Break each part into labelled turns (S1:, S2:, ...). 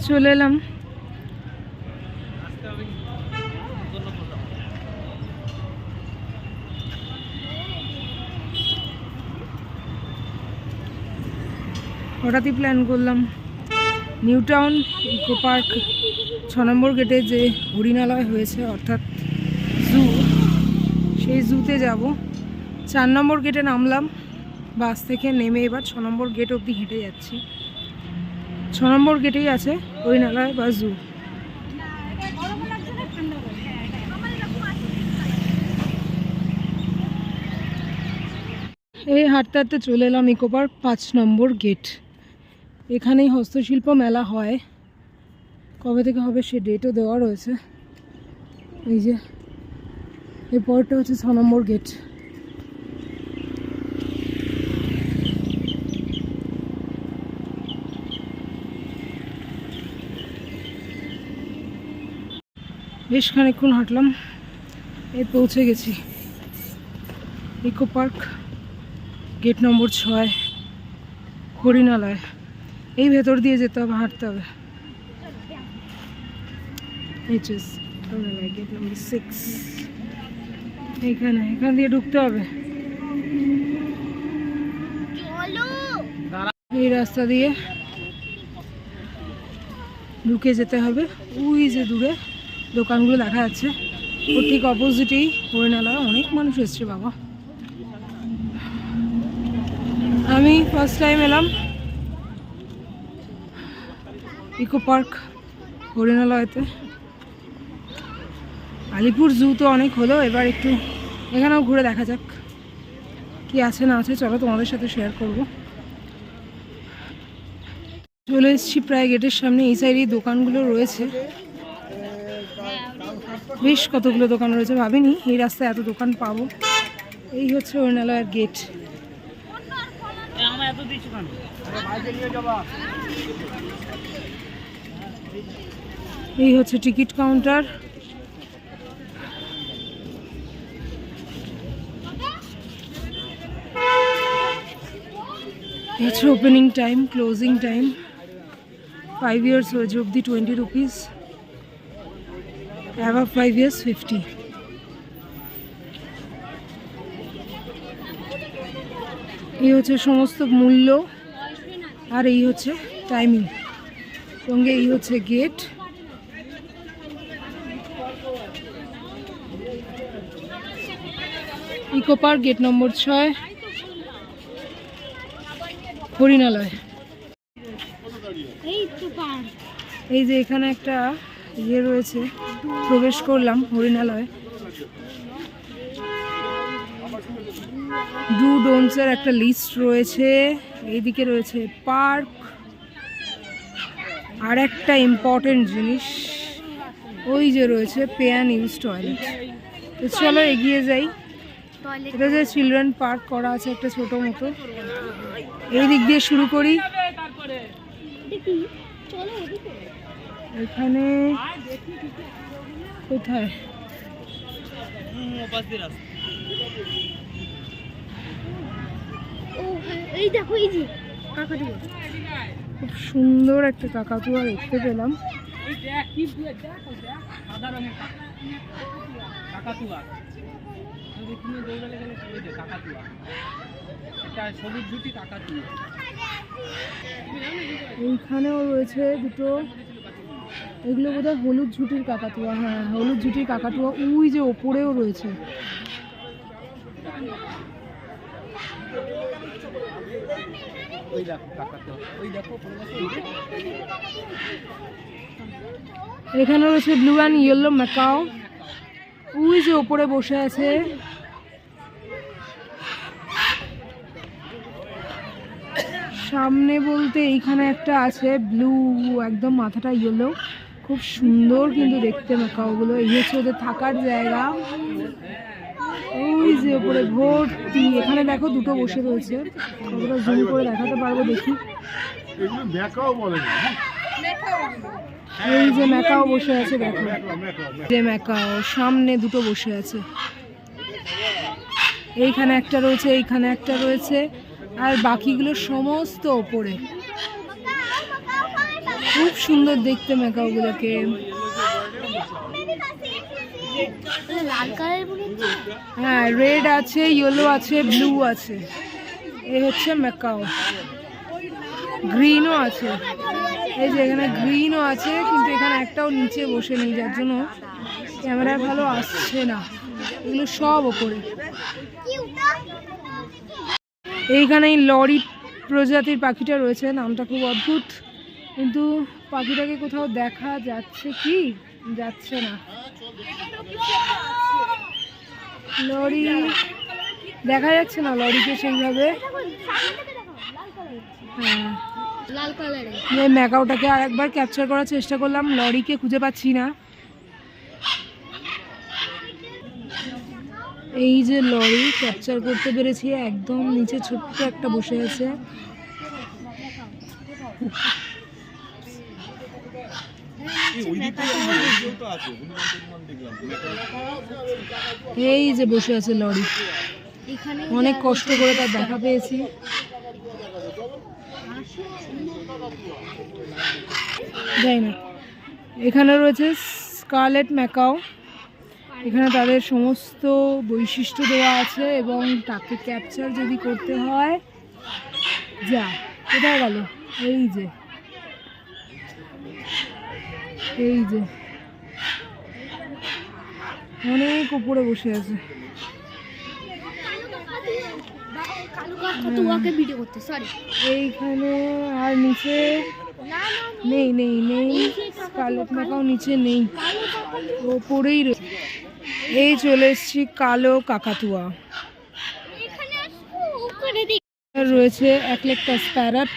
S1: চলে এলাম হঠাৎই প্ল্যান করলাম নিউ টাউন ইকো পার্ক 6 নম্বর গেটে যে হরিণালয় হয়েছে অর্থাৎ জু, সেই জুতে যাব। 4 নম্বর গেটে নামলাম, বাস থেকে নেমে এবার 6 নম্বর গেট অবধি হেঁটে যাচ্ছি। 6 নম্বর গেটেই আছে হরিণালয় বা জু। এই হাঁটতে হাঁটতে চলে এলাম ইকো পার্ক 5 নম্বর গেট। এখানেই হস্তশিল্প মেলা হয়, কবে থেকে হবে সে ডেটও দেওয়া রয়েছে। এই যে এই পরটা হচ্ছে 6 নম্বর গেট। বেশ খানিকক্ষণ হাঁটলাম, এই পৌঁছে গেছি ইকো পার্ক গেট নম্বর 6 হরিণালয়। এই ভেতর দিয়ে যেতে হবে, হাঁটতে হবে। গেট নম্বর 6 এখান দিয়ে ঢুকতে হবে। এই রাস্তা দিয়ে ঢুকে যেতে হবে। ওই যে দূরে দোকানগুলো দেখা যাচ্ছে, ওর ঠিক অপোজিটেই হরিণালয়। অনেক মানুষ এসছে বাবা। আমি ফার্স্ট টাইম এলাম ইকো পার্ক হরিণালয়তে। আলিপুর জু তো অনেক হলো, এবার একটু এখানেও ঘুরে দেখা যাক কি আছে না আছে। চলো তোমাদের সাথে শেয়ার করব। চলে এসেছি প্রায় গেটের সামনে। এই সাইডেই দোকানগুলো রয়েছে, বেশ কতগুলো দোকান রয়েছে। ভাবিনি এই রাস্তায় এত দোকান পাবো। এই হচ্ছে হরিণালয়ের গেট। এই হচ্ছে টিকিট কাউন্টার। হচ্ছে opening time, closing time. 5 years হয়েছে অবধি 20 rupees, above 5 years 50। এই হচ্ছে সমস্ত মূল্য, আর এই হচ্ছে টাইমিং, সঙ্গে এই হচ্ছে gate. Eco park gate number 6 হরিণালয়। এই যে এখানে একটা ইয়ে রয়েছে, প্রবেশ করলাম হরিণালয়। ডু ডোন্টসের একটা লিস্ট রয়েছে। এইদিকে রয়েছে পার্ক, আর একটা ইম্পর্টেন্ট জিনিস ওই যে রয়েছে পে অ্যান্ড ইউজ টয়লেট। তো চলো এগিয়ে যাই। এটা যে চিলড্রেন পার্ক করা আছে একটা ছোট মতো, এই দিক দিয়ে শুরু করি। এখানে কোথায় খুব সুন্দর একটা কাকাতুয়া দেখতে পেলাম। এইখানেও রয়েছে দুটো, এগুলো বোধহয় হলুদ ঝুটির কাকাতুয়া। হ্যাঁ, হলুদ ঝুটির কাকাতুয়া। ওই যে ওপরেও রয়েছে। এখানে রয়েছে ব্লু অ্যান্ড ইয়েলো ম্যাকাও। ওই যে ওপরে বসে আছে। সামনে বলতে এইখানে একটা আছে ব্লু, একদম মাথাটা ইয়েলো, খুব সুন্দর কিন্তু দেখতে ম্যাকাওগুলো। এই হচ্ছে ওদের থাকার জায়গা। ওই যে ওপরে ভর্তি। এখানে দেখো দুটো বসে রয়েছে, কতটা জুম করে দেখাতে পারবো দেখি। এই যে ম্যাকাও বসে আছে, দেখো যে ম্যাকাও সামনে দুটো বসে আছে, এইখানে একটা রয়েছে, এইখানে একটা রয়েছে, আর বাকিগুলো সমস্ত ওপরে। খুব সুন্দর দেখতে ম্যাকাওগুলোকে। হ্যাঁ, রেড আছে, ইয়েলো আছে, ব্লু আছে। এই হচ্ছে ম্যাকাও। গ্রিনও আছে, এই যে এখানে গ্রিনও আছে, কিন্তু এখানে একটাও নিচে বসে নেই, যার জন্য ক্যামেরায় ভালো আসছে না। এগুলো সব ওপরে। এইখানে লরি প্রজাতির পাখিটা রয়েছে, নামটা খুব অদ্ভুত, কিন্তু পাখিটাকে কোথাও দেখা যাচ্ছে কি? যাচ্ছে না। লরি দেখা যাচ্ছে না, লরিকে সেইভাবে। হ্যাঁ, ম্যাকাওটাকে আর একবার ক্যাপচার করার চেষ্টা করলাম, লরিকে খুঁজে পাচ্ছি না। এই যে লরি ক্যাপচার করতে পেরেছি, একদম নিচে ছোট্ট একটা বসে আছে। এই যে বসে আছে লরি, অনেক কষ্ট করে তার দেখা পেয়েছি। যাই না, এখানে রয়েছে স্কারলেট ম্যাকাও। এখানে তাদের সমস্ত বৈশিষ্ট্য দেওয়া আছে, এবং তাকে ক্যাপচার যদি করতে হয়, যা কোথায় গেল, এই যে এই যে অনেক উপরে বসে আছে। এইখানে আর নিচে নেই, নেই নেই স্কারলেট ম্যাকাও নিচে নেই, ওপরেই রয়েছে। এই চলে এসছি কালো কাকাতুয়া। রয়েছে অ্যাকলেকটাস প্যারট,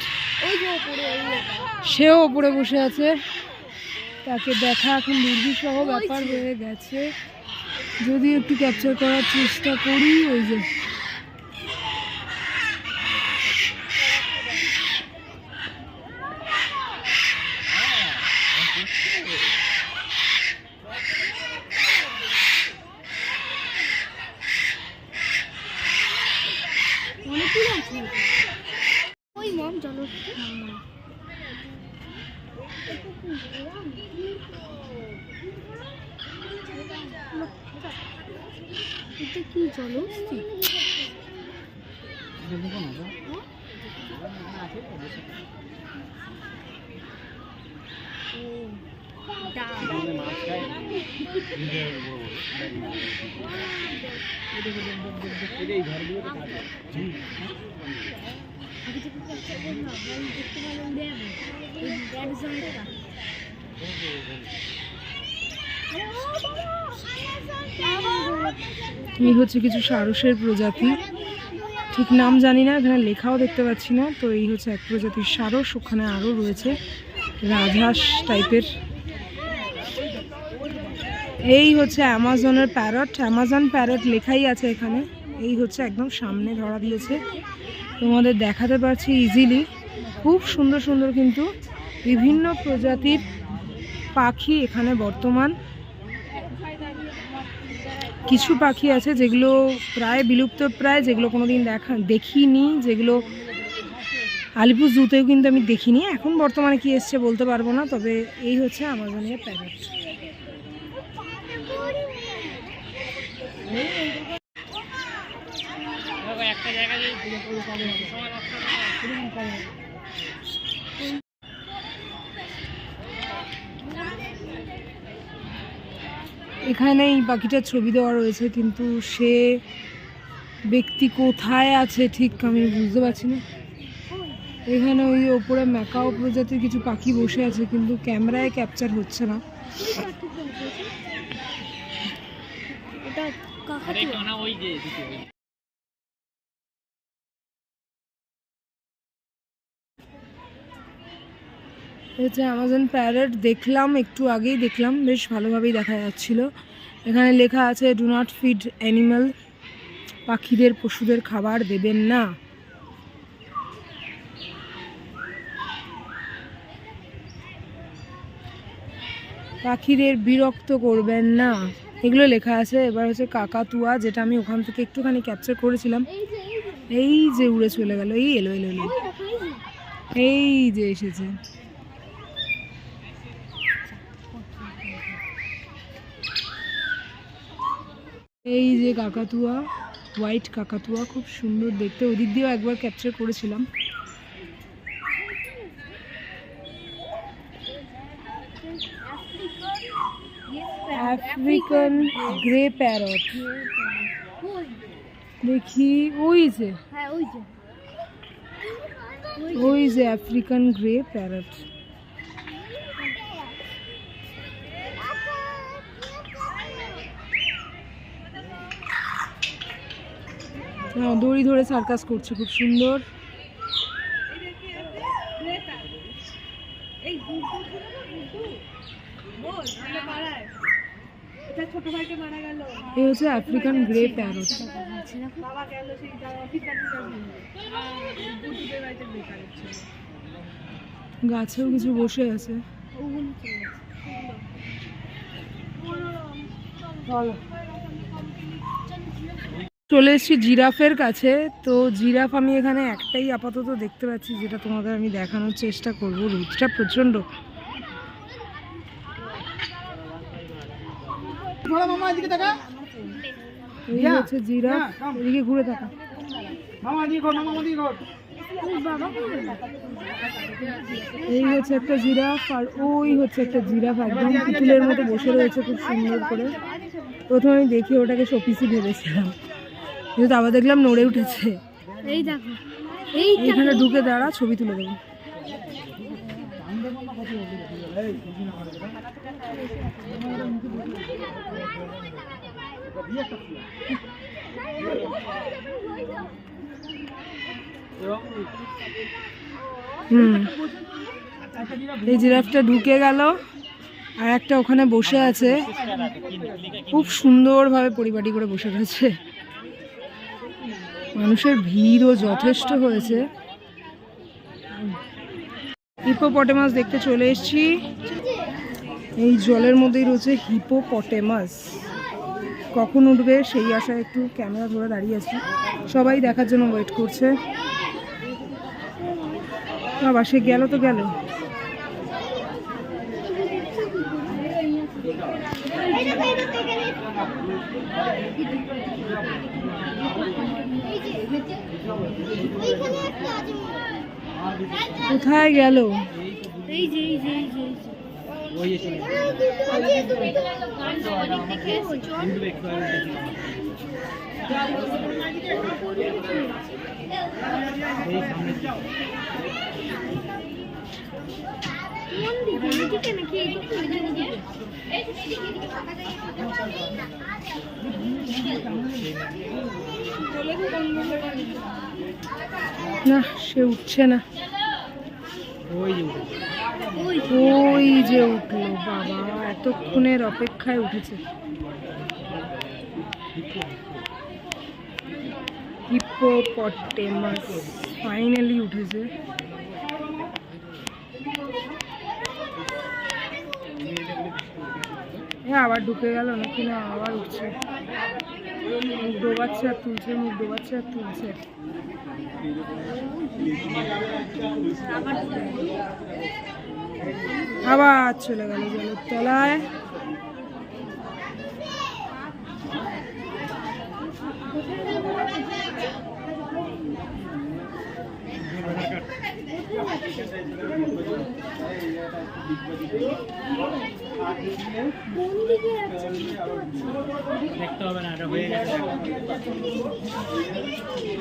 S1: সেও ওপরে বসে আছে। তাকে দেখা এখন দুর্বিষহ ব্যাপার হয়ে গেছে, যদি একটু ক্যাপচার করার চেষ্টা করি। ওই যে কি জলহস্তি, এই হচ্ছে কিছু সারসের প্রজাতি, ঠিক নাম জানি না, এখানে লেখাও দেখতে পাচ্ছি না। তো এই হচ্ছে এক প্রজাতির সারস, ওখানে আরও রয়েছে রাজহাঁস টাইপের। এই হচ্ছে অ্যামাজনের প্যারট, অ্যামাজন প্যারট লেখাই আছে এখানে। এই হচ্ছে একদম সামনে ধরা দিয়েছে, তোমাদের দেখাতে পারছি ইজিলি। খুব সুন্দর সুন্দর কিন্তু বিভিন্ন প্রজাতির পাখি এখানে বর্তমান। কিছু পাখি আছে যেগুলো প্রায় বিলুপ্ত প্রায়, যেগুলো কোনোদিন দেখিনি, যেগুলো আলিপুর জুতেও কিন্তু আমি দেখিনি। এখন বর্তমানে কি এসছে বলতে পারবো না, তবে এই হচ্ছে আমাজনের প্যারট। এখানে এই পাখিটার ছবি দেওয়া রয়েছে, কিন্তু সে ব্যক্তি কোথায় আছে ঠিক আমি বুঝতে পারছি না। এখানে ওই ওপরে ম্যাকাও প্রজাতির কিছু পাখি বসে আছে, কিন্তু ক্যামেরায় ক্যাপচার হচ্ছে না। হচ্ছে অ্যামাজন প্যারট, দেখলাম একটু আগেই দেখলাম, বেশ ভালোভাবেই দেখা যাচ্ছিল। এখানে লেখা আছে ডু নট ফিড অ্যানিমাল, পাখিদের পশুদের খাবার দেবেন না। পাখিদের বিরক্ত করবেন না, এগুলো লেখা আছে। এবার হচ্ছে কাকাতুয়া, যেটা আমি ওখান থেকে একটুখানি ক্যাপচার করেছিলাম। এই যে উড়ে চলে গেল, এই এলো এলো এলো, এই যে এসেছে। এই যে কাকাতুয়া, হোয়াইট কাকাতুয়া, খুব সুন্দর দেখতে। ওদিক দিয়েও একবার ক্যাপচার করেছিলাম। আফ্রিকান গ্রে প্যারট দেখি, ওই যে আফ্রিকান গ্রে প্যারট। দড়ি ধরে সার্কাস করছে, খুব সুন্দর। এই হচ্ছে আফ্রিকান গ্রে প্যারট। গাছেও কিছু বসে আছে। চলে এসেছি জিরাফের কাছে। তো জিরাফ আমি এখানে একটাই আপাতত দেখতে পাচ্ছি, যেটা তোমাদের আমি দেখানোর চেষ্টা করবো। রোদটা প্রচন্ড। এই হচ্ছে জিরাফ, এদিকে ঘুরে থাকা। এই হচ্ছে একটা জিরাফ, আর ওই হচ্ছে একটা জিরাফ, একদম পুতুলের মতো বসে রয়েছে খুব সুন্দর করে। প্রথমে আমি দেখি ওটাকে শোপিসি ভেবেছিলাম, কিন্তু আবার দেখলাম নড়ে উঠেছে। এই দেখো, এইখানে ঢুকে দাঁড়া, ছবি তুলে দেবো। এই জিরাফটা ঢুকে গেল, আর একটা ওখানে বসে আছে, খুব সুন্দরভাবে পরিপাটি করে বসে রয়েছে। মানুষের ভিড়ও যথেষ্ট হয়েছে। হিপোপটেমাস দেখতে চলে এসেছি। এই জলের মধ্যেই রয়েছে হিপোপটেমাস। কখন উঠবে সেই আশায় একটু ক্যামেরা ধরে দাঁড়িয়ে আছি। সবাই দেখার জন্য ওয়েট করছে। বাবা, সে গেল তো গেল। কোথায় গেল? না, সে উঠছে না। ওই যে উঠলো, বাবা এতক্ষণের অপেক্ষায় উঠেছে। হিপোপটেমাস ফাইনালি উঠেছে। আবার ঢুকে গেল নাকি? না, আবার উঠছে। মুখ ডোবাচ্ছে আর তুলছে, মুখ ডোবাচ্ছে আর তুলছে। আবার চলে গেল জলের তলায়।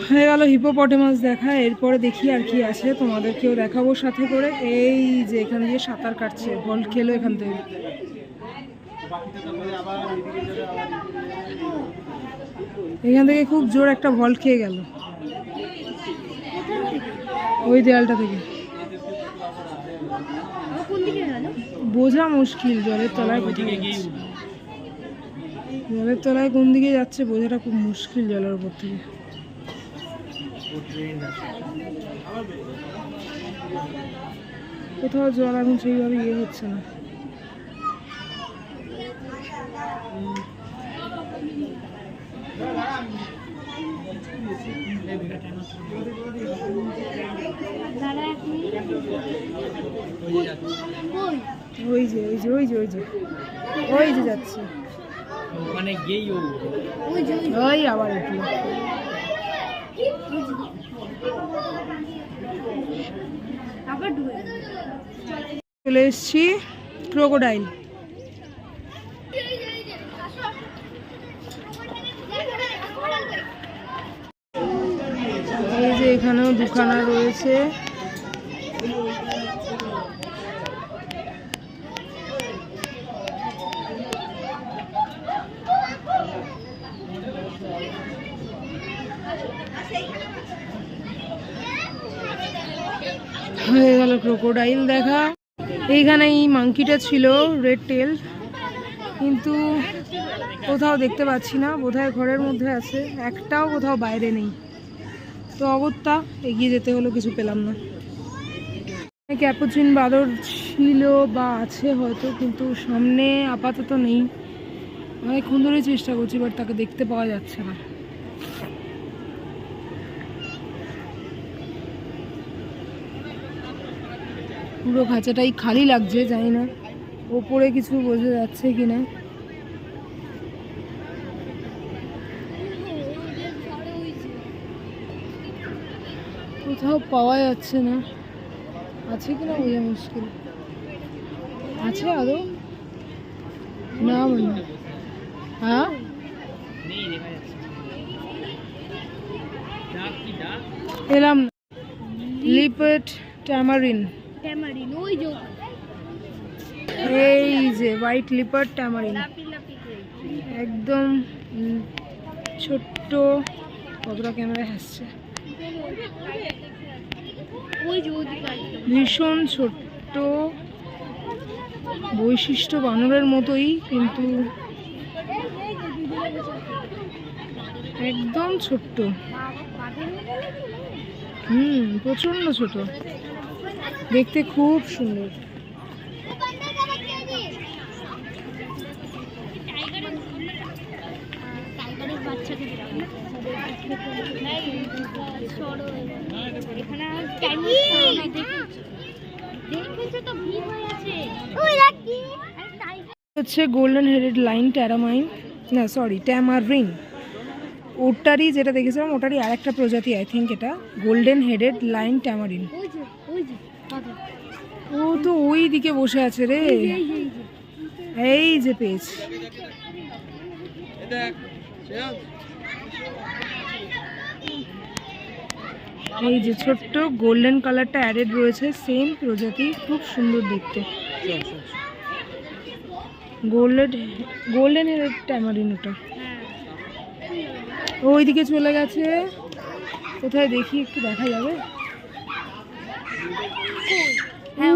S1: হয়ে গেল হিপোপটেমাস দেখা। এরপরে দেখি আর কি আছে, তোমাদেরকেও দেখাবো সাথে করে। এই যে এখান দিয়ে সাঁতার কাটছে, বল খেলো এখান থেকে। এখান থেকে খুব জোর একটা ভল্ট খেয়ে গেল, ওই দেয়ালটা থেকে। বোঝা মুশকিল, জলের তলায় কোথায় যাচ্ছে, জলের তলায় কোন দিকে যাচ্ছে বোঝাটা খুব মুশকিল জলের উপর থেকে। কোথাও জল এখন সেইভাবে ইয়ে হচ্ছে না। ওই যে ওই যে ওই যে ওই যে ওই যে যাচ্ছে
S2: ওখানে গিয়েই
S1: ওই আবার উঠলো। চলে এসছি ক্রোকোডাইল। এই যে এখানেও দুখানা রয়েছে। হয়ে গেল ক্রোকোডাইল দেখা। এইখানে এই মাংকিটা ছিল রেড টেল, কিন্তু কোথাও দেখতে পাচ্ছি না, বোধহয় ঘরের মধ্যে আছে, একটাও কোথাও বাইরে নেই। তো অগত্যা এগিয়ে যেতে হলো, কিছু পেলাম না। ক্যাপুচিন বাঁদর ছিল বা আছে হয়তো, কিন্তু সামনে আপাতত নেই। অনেকক্ষণ ধরে চেষ্টা করছি, বাট তাকে দেখতে পাওয়া যাচ্ছে না। পুরো খাঁচাটাই খালি লাগছে, জানি না ওপরে কিছু বোঝা যাচ্ছে কিনা। কোথাও পাওয়া যাচ্ছে না, আছে কিনা বোঝা মুশকিল। আছে আদৌ? না মনে। হ্যাঁ এলাম না। লিপার্ড ট্যামারিন, এই যে হোয়াইট লিপার্ড ট্যামারিন, একদম ছোট্ট। কতটা ক্যামেরায় হাসছে, ভীষণ ছোট্ট, বৈশিষ্ট্য বানরের মতোই, কিন্তু একদম ছোট্ট। প্রচন্ড ছোট, দেখতে খুব সুন্দর। হচ্ছে গোল্ডেন হেডেড লাইন ট্যামারিন। ওটারই যেটা দেখেছিলাম ওটারই আর একটা প্রজাতি, আই থিঙ্ক এটা গোল্ডেন হেডেড লাইন ট্যামারিন। ও তো ওই দিকে বসে আছে রে, এই যে পেয়েছি। এই যে ছোট্ট গোল্ডেন কালারটা অ্যাডেড রয়েছে, সেম প্রজাতি, খুব সুন্দর দেখতে। গোল্ডেন হেডেড ট্যামারিন ওটা। ওইদিকে চলে গেছে, কোথায় দেখি একটু দেখা যাবে।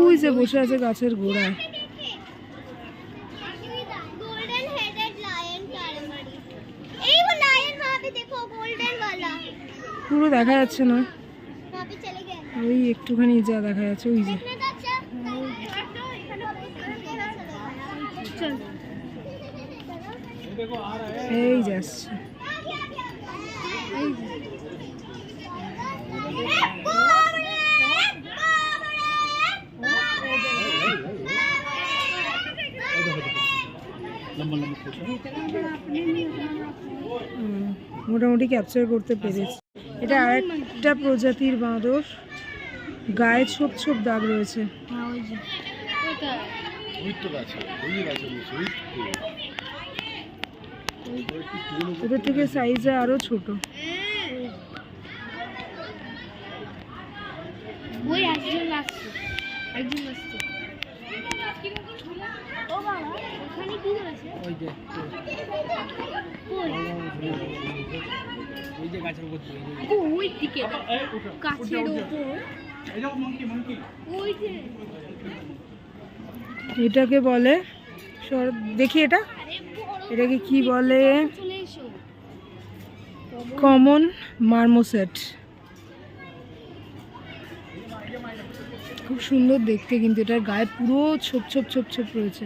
S1: ওই যে বসে আছে গাছের গোড়ায়। পুরো দেখা যাচ্ছে না, ওই একটুখানি যা দেখা যাচ্ছে, ওই যে এই যাচ্ছে। মোটামুটি ক্যাপচার করতে পেরেছি। এটা আরেকটা প্রজাতির বাঁদর, গায়ে ছোপ ছোপ দাগ রয়েছে। ওদের থেকে সাইজে আরো ছোট। এটাকে বলে, দেখি এটাকে কি বলে, কমন মার্মোসেট। খুব সুন্দর দেখতে, কিন্তু এটার গায়ে পুরো ছোপ ছোপ ছোপ ছোপ রয়েছে।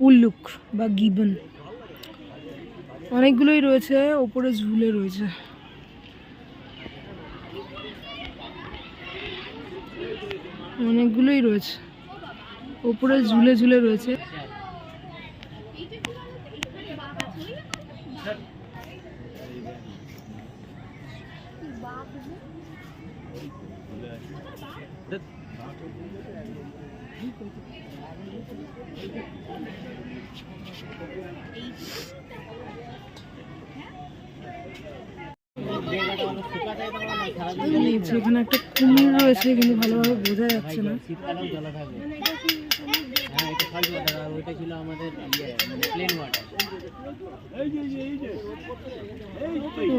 S1: উল্লুক বা গিবন অনেকগুলোই রয়েছে, ওপরে ঝুলে রয়েছে। অনেকগুলোই রয়েছে, ওপরে ঝুলে ঝুলে রয়েছে। এখানে একটা কুমির রয়েছে কিন্তু ভালোভাবে বোঝা যাচ্ছে না।
S2: শীতকালেও জলে থাকবে। হ্যাঁ, এটা সল্ট ওয়াটার, আর ওইটা ছিল আমাদের প্লেন ওয়াটার।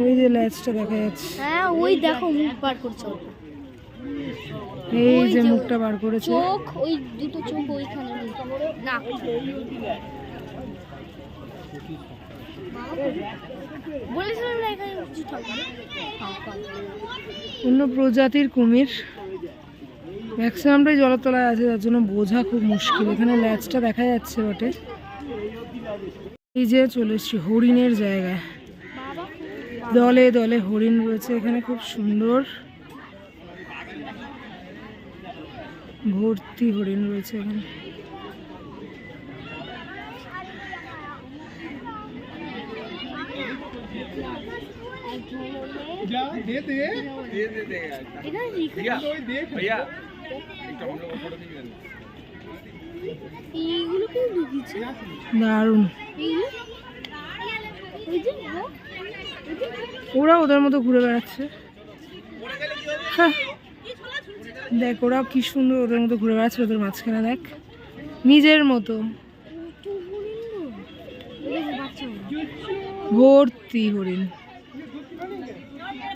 S1: ওই যে ল্যাচটা দেখা যাচ্ছে,
S3: হ্যাঁ ওই দেখো মুখ বার করছে,
S1: এই যে মুখটা বার করেছে।
S3: চোখ, ওই দুটো চোখ ওইখানে না। বলেছিলাম না এখানে কিছু থাকবে না।
S1: অন্য প্রজাতির কুমির, ম্যাক্সিমামটাই জলের তলায় আছে, যার জন্য বোঝা খুব মুশকিল। এখানে ল্যাচটা দেখা যাচ্ছে বটে। এই যে চলে এসছি হরিণের জায়গায়, দলে দলে হরিণ রয়েছে এখানে, খুব সুন্দর ভর্তি হরিণ রয়েছে এখানে।
S3: এইগুলো কেউ ঢুকিয়েছে,
S1: দারুণ। ওরা ওদের মতো ঘুরে বেড়াচ্ছে। হ্যাঁ দেখ, ওরা কি সুন্দর ওদের মতো ঘুরে বেড়াচ্ছে, ওদের মাঝখানে দেখ, নিজের মতো ভর্তি হরিণ।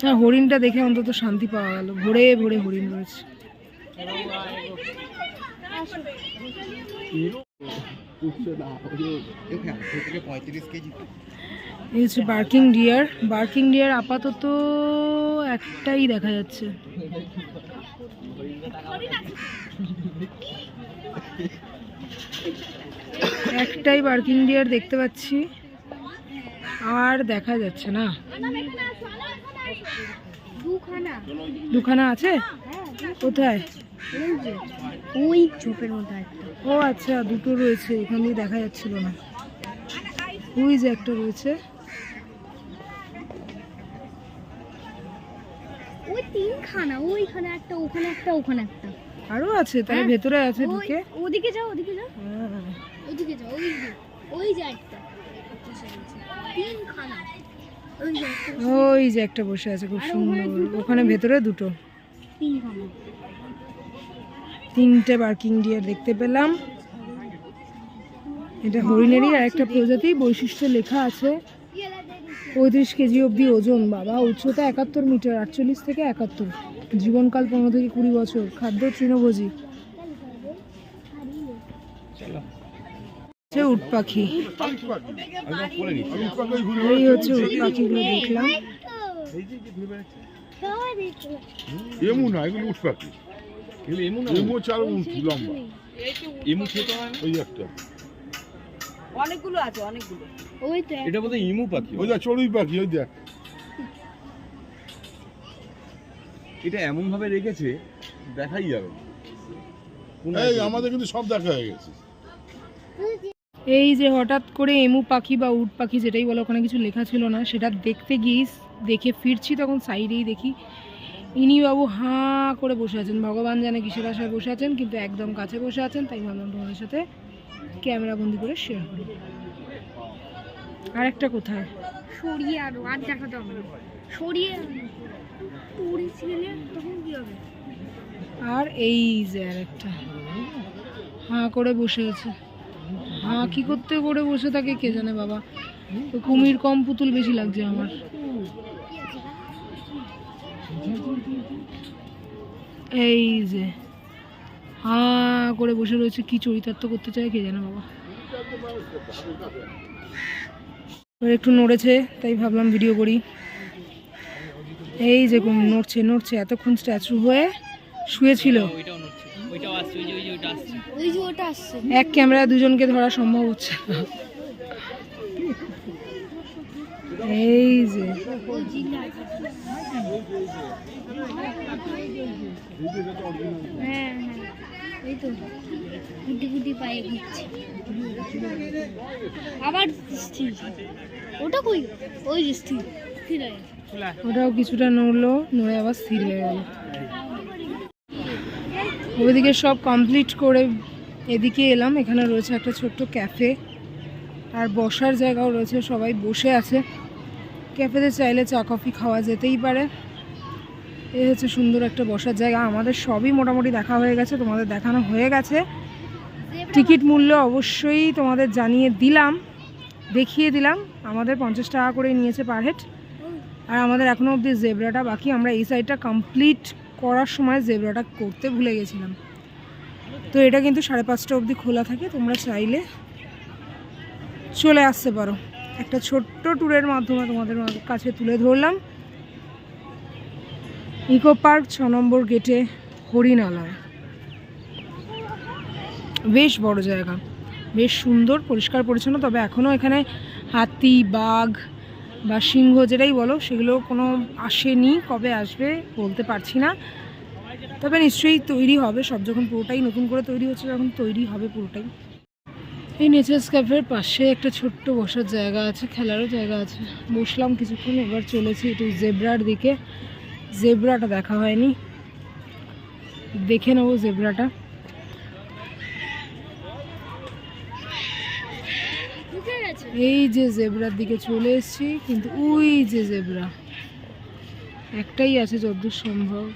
S1: হ্যাঁ, হরিণটা দেখে অন্তত শান্তি পাওয়া গেল, ভরে ভরে হরিণ রয়েছে। এই হচ্ছে বার্কিং ডিয়ার। বার্কিং ডিয়ার আপাতত একটাই দেখা যাচ্ছে। একটাই বার্কিং ডিয়ার দেখতে পাচ্ছি, আর দেখা যাচ্ছে না। দুখানা আছে কোথায়?
S3: ওই ঝোপের মধ্যে একটা।
S1: ও আচ্ছা, দুটো রয়েছে, এখান দিয়ে দেখা যাচ্ছিল না। ওই যে একটা রয়েছে।
S3: ওই তিনখানা, ওইখানে একটা, ওখানে একটা, ওখানে একটা।
S1: আরো আছে তাহলে, ভেতরে আছে ঢুকে।
S3: ওদিকে যাও, ওদিকে যাও, ওদিকে যাও, ওই যে একটা, তিনখানা।
S1: ওই যে একটা বসে আছে, খুব সুন্দর। ওখানে ভেতরে দুটো, তিনটে বার্কিং ডিয়ার দেখতে পেলাম। এটা হরিণেরই আর একটা প্রজাতি। বৈশিষ্ট্য লেখা আছে 35 কেজি অবধি ওজন, বাবা। উচ্চতা 71 মিটার, 48 থেকে 71। জীবনকাল 15 থেকে 20 বছর। খাদ্য তৃণভোজী। উট পাখি, এই হচ্ছে উট পাখিগুলো দেখলাম।
S4: এমু না, এগুলো উট পাখি। এমু চার উঁচু লম্বা।
S2: ইমু ছোট হয় না?
S4: ওই একটা।
S5: অনেকগুলো আছে, অনেকগুলো।
S3: ওই তো
S2: এটা বোধহয় ইমু পাখি।
S4: ওই দেখ চড়ুই পাখি, ওই দেখ।
S6: এটা এমন ভাবে রেখেছে দেখাই যাবে না।
S4: এই আমাদের কিন্তু সব দেখা হয়ে গেছে।
S1: এই যে হঠাৎ করে এমু পাখি বা উট পাখি যেটাই বলো, ওখানে কিছু লেখা ছিল না, সেটা দেখতে গিয়ে দেখে ফিরছি, তখন সাইডেই দেখি ইনি বাবু হাঁ করে বসে আছেন। ভগবান জানে কিসের আশায় বসে আছেন, কিন্তু একদম কাছে বসে আছেন। তাই ভাবলাম তোমাদের সাথে ক্যামেরা বন্দি করে শেয়ার করি। আরেকটা কোথায়?
S3: সরিয়ে আরো, আর দেখাতে হবে না, সরিয়ে পুরি ছেলে তখন কি হবে।
S1: আর এই যে আরেকটা হাঁ করে বসে আছে। হাঁ কি করতে করে বসে থাকে কে জানে বাবা। তো কুমির কম, পুতুল বেশি লাগছে আমার। এই যে হাঁ করে বসে রয়েছে, কি চরিতার্থ করতে চায় কে জানে বাবা। একটু নড়েছে, তাই ভাবলাম ভিডিও করি। এই যে নড়ছে নড়ছে, এতক্ষণ স্ট্যাচু হয়ে শুয়েছিল।
S2: ওইটাও নড়ছে, ওইটাও আসছে, ওই যে ওইটা আসছে।
S3: ওই যে ওটা আসছে।
S1: এক ক্যামেরা দুজনকে ধরা সম্ভব হচ্ছে না। এই যে
S3: হ্যাঁ হ্যাঁ এই তো গুটি গুটি পায়ে ঘুরছে। আবার স্থির। ওটা কই? ওই যে স্থির স্থির হয়ে গেছে।
S1: ওটাও কিছুটা নড়লো, নড়ে আবার স্থির হয়ে গেল। ওইদিকে সব কমপ্লিট করে এদিকে এলাম। এখানে রয়েছে একটা ছোট্ট ক্যাফে, আর বসার জায়গাও রয়েছে, সবাই বসে আছে। ক্যাফেতে চাইলে চা কফি খাওয়া যেতেই পারে। এই হচ্ছে সুন্দর একটা বসার জায়গা। আমাদের সবই মোটামুটি দেখা হয়ে গেছে, তোমাদের দেখানো হয়ে গেছে। টিকিট মূল্য অবশ্যই তোমাদের জানিয়ে দিলাম, দেখিয়ে দিলাম। আমাদের 50 টাকা করে নিয়েছে পার হেড। আর আমাদের এখনও অবধি জেব্রাটা বাকি। আমরা এই সাইডটা কমপ্লিট করার সময় জেব্রাটা করতে ভুলে গেছিলাম। তো এটা কিন্তু 5:30 অবধি খোলা থাকে, তোমরা চাইলে চলে আসতে পারো। একটা ছোট্ট ট্যুরের মাধ্যমে তোমাদের কাছে তুলে ধরলাম ইকো পার্ক 6 নম্বর গেটে হরিণালয়। বেশ বড় জায়গা, বেশ সুন্দর, পরিষ্কার পরিচ্ছন্ন। তবে এখনও এখানে হাতি, বাঘ বা সিংহ যেটাই বলো সেগুলো কোনো আসেনি। কবে আসবে বলতে পারছি না, তবে নিশ্চয়ই তৈরি হবে। সব যখন পুরোটাই নতুন করে তৈরি হচ্ছে, যখন তৈরি হবে পুরোটাই। এই নেচার্স ক্যাফের পাশে একটা ছোট্ট বসার জায়গা আছে, খেলারও জায়গা আছে। বসলাম কিছুক্ষণ, এবার চলেছি একটু জেব্রার দিকে। জেব্রাটা দেখা হয়নি, দেখে নেবো জেব্রাটা। এই যে জেব্রার দিকে চলে এসেছি, কিন্তু ওই যে জেব্রা একটাই আছে যতদূর সম্ভব।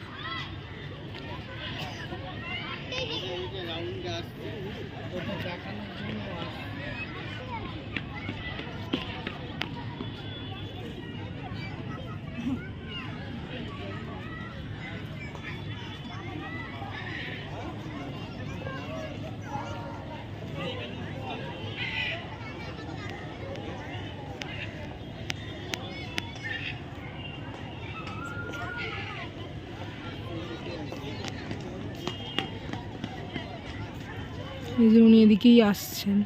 S1: এই যে উনি এদিকেই আসছেন।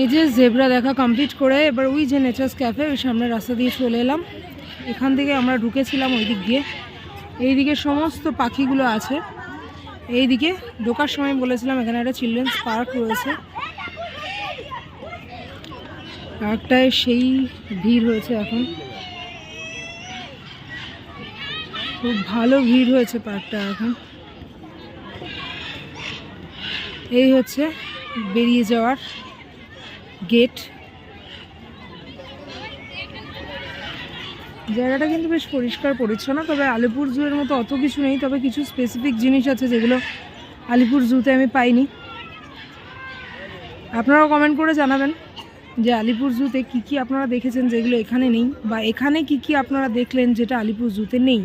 S1: এই যে জেব্রা দেখা কমপ্লিট করে এবার ওই যে নেচার্স ক্যাফে, ওই সামনে রাস্তা দিয়ে চলে এলাম। এখান থেকে আমরা ঢুকেছিলাম ওই দিক দিয়ে। এইদিকে সমস্ত পাখিগুলো আছে। এইদিকে ঢোকার সময় বলেছিলাম এখানে একটা চিলড্রেন্স পার্ক রয়েছে। পার্কটায় সেই ভিড় হয়েছে, এখন খুব ভালো ভিড় হয়েছে পার্কটা এখন। এই হচ্ছে বেরিয়ে যাওয়ার গেট। জায়গাটা কিন্তু বেশ পরিষ্কার পরিচ্ছন্ন, তবে আলিপুর জুয়ের মতো অত কিছু নেই। তবে কিছু স্পেসিফিক জিনিস আছে যেগুলো আলিপুর জুতে আমি পাইনি। আপনারাও কমেন্ট করে জানাবেন যে আলিপুর জুতে কী কী আপনারা দেখেছেন যেগুলো এখানে নেই, বা এখানে কি কি আপনারা দেখলেন যেটা আলিপুর জুতে নেই।